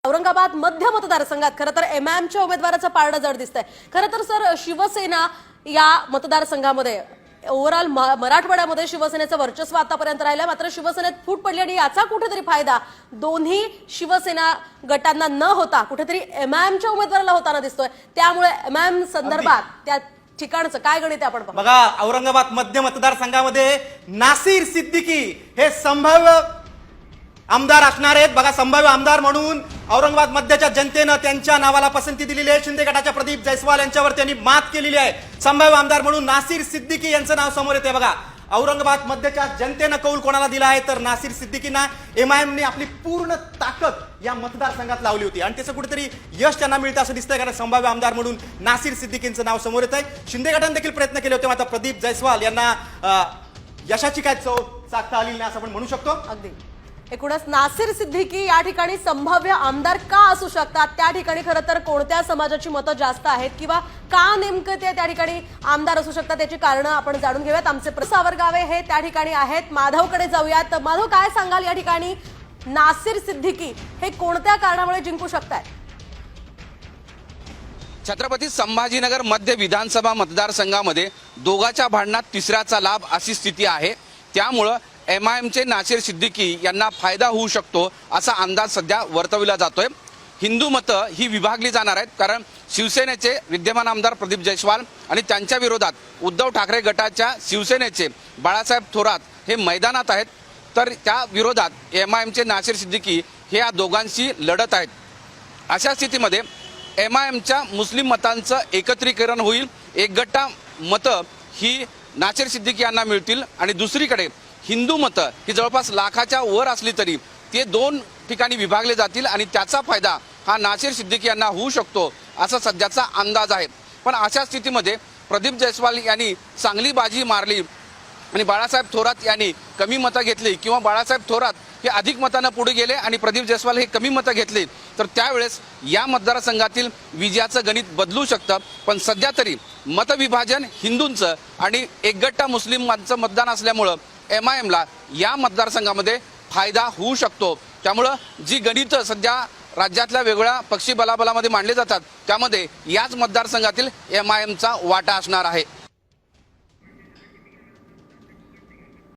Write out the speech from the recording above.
औरंगाबाद मध्य मतदारसंघात खरं तर एमआयएमच्या उमेदवाराचं पारडं जड दिसतंय। खरं तर सर शिवसेना या मतदारसंघामध्ये ओव्हरऑल मराठवाड्यामध्ये शिवसेनेचं वर्चस्व आतापर्यंत राहिलं, मात्र शिवसेनेत फूट पडली आणि याचा कुठेतरी फायदा दोन्ही शिवसेना गटांना न होता कुठेतरी एमआयएमच्या उमेदवाराला होताना दिसतोय। त्यामुळे एमआयएम संदर्भात त्या ठिकाणचं काय गणित आपण बघा, औरंगाबाद मध्य मतदारसंघामध्ये नासिर सिद्दीकी हे संभाव्य आमदार असणार आहेत। बघा, संभाव्य आमदार म्हणून औरंगाबाद मध्यच्या जनतेनं त्यांच्या नावाला पसंती दिलेली आहे। शिंदे गटाच्या प्रदीप जयस्वाल यांच्यावर त्यांनी मात केलेली आहे। संभाव्य आमदार म्हणून नासिर सिद्दीकी यांचं नाव समोर येते। बघा, औरंगाबाद मध्यच्या जनतेनं कौल कोणाला दिला आहे तर नासिर सिद्दीकींना। एमआयएमने आपली पूर्ण ताकद या मतदारसंघात लावली होती आणि त्याचं कुठेतरी यश त्यांना मिळतं असं दिसतंय, कारण संभाव्य आमदार म्हणून नासिर सिद्दीकींचं नाव समोर येत आहे। शिंदे गटाने देखील प्रयत्न केले होते, मात्र प्रदीप जयस्वाल यांना यशाची काय चव चाखता आली नाही असं आपण म्हणू शकतो। अगदी एकूणच नासिर सिद्दीकी या ठिकाणी संभाव्य आमदार का असू शकतात, त्या ठिकाणी खरं तर कोणत्या समाजाची मतं जास्त आहेत किंवा का नेमकं ते त्या ठिकाणी आमदार असू शकतात याची कारणं आपण जाणून घेऊयात। आमचे सावरगावे हे त्या ठिकाणी आहेत। माधवकडे जाऊयात। माधव, काय सांगाल या ठिकाणी नासिर सिद्दीकी हे कोणत्या कारणामुळे जिंकू शकतात? छत्रपती संभाजीनगर मध्य विधानसभा मतदारसंघामध्ये दोघाच्या भांडणात तिसऱ्याचा लाभ अशी स्थिती आहे। त्यामुळं एमआयएमचे नासिर सिद्दीकी यांना फायदा होऊ शकतो असा अंदाज सध्या वर्तविला जातोय। हिंदू मतं ही विभागली जाणार आहेत, कारण शिवसेनेचे विद्यमान आमदार प्रदीप जयस्वाल आणि त्यांच्या विरोधात उद्धव ठाकरे गटाच्या शिवसेनेचे बाळासाहेब थोरात हे मैदानात आहेत, तर त्या विरोधात एमआयएमचे नासिर सिद्दीकी हे या दोघांशी लढत आहेत। अशा स्थितीमध्ये एमआयएमच्या मुस्लिम मतांचं एकत्रीकरण होईल। एक गट्टा मतं ही नासिर सिद्दीकी यांना मिळतील आणि दुसरीकडे हिंदू मतं ही जवळपास लाखाच्या वर असली तरी ते दोन ठिकाणी विभागले जातील आणि त्याचा फायदा हा नासिर सिद्दीकी यांना होऊ शकतो असा सध्याचा अंदाज आहे। पण अशा स्थितीमध्ये प्रदीप जयस्वाल यांनी चांगली बाजी मारली आणि बाळासाहेब थोरात यांनी कमी मतं घेतली किंवा बाळासाहेब थोरात हे अधिक मतांना पुढे गेले आणि प्रदीप जयस्वाल हे कमी मतं घेतली, तर त्यावेळेस या मतदारसंघातील विजयाचं गणित बदलू शकतं। पण सध्या तरी मतविभाजन हिंदूंचं आणि एकगट्टा मुस्लिमांचं मतदान असल्यामुळं एमआयएमला या मतदारसंघामध्ये फायदा होऊ शकतो। त्यामुळं जी गणितं सध्या राज्यातल्या वेगवेगळ्या पक्षी बलाबलामध्ये मांडले जातात त्यामध्ये याच मतदारसंघातील एमआयएमचा वाटा असणार आहे।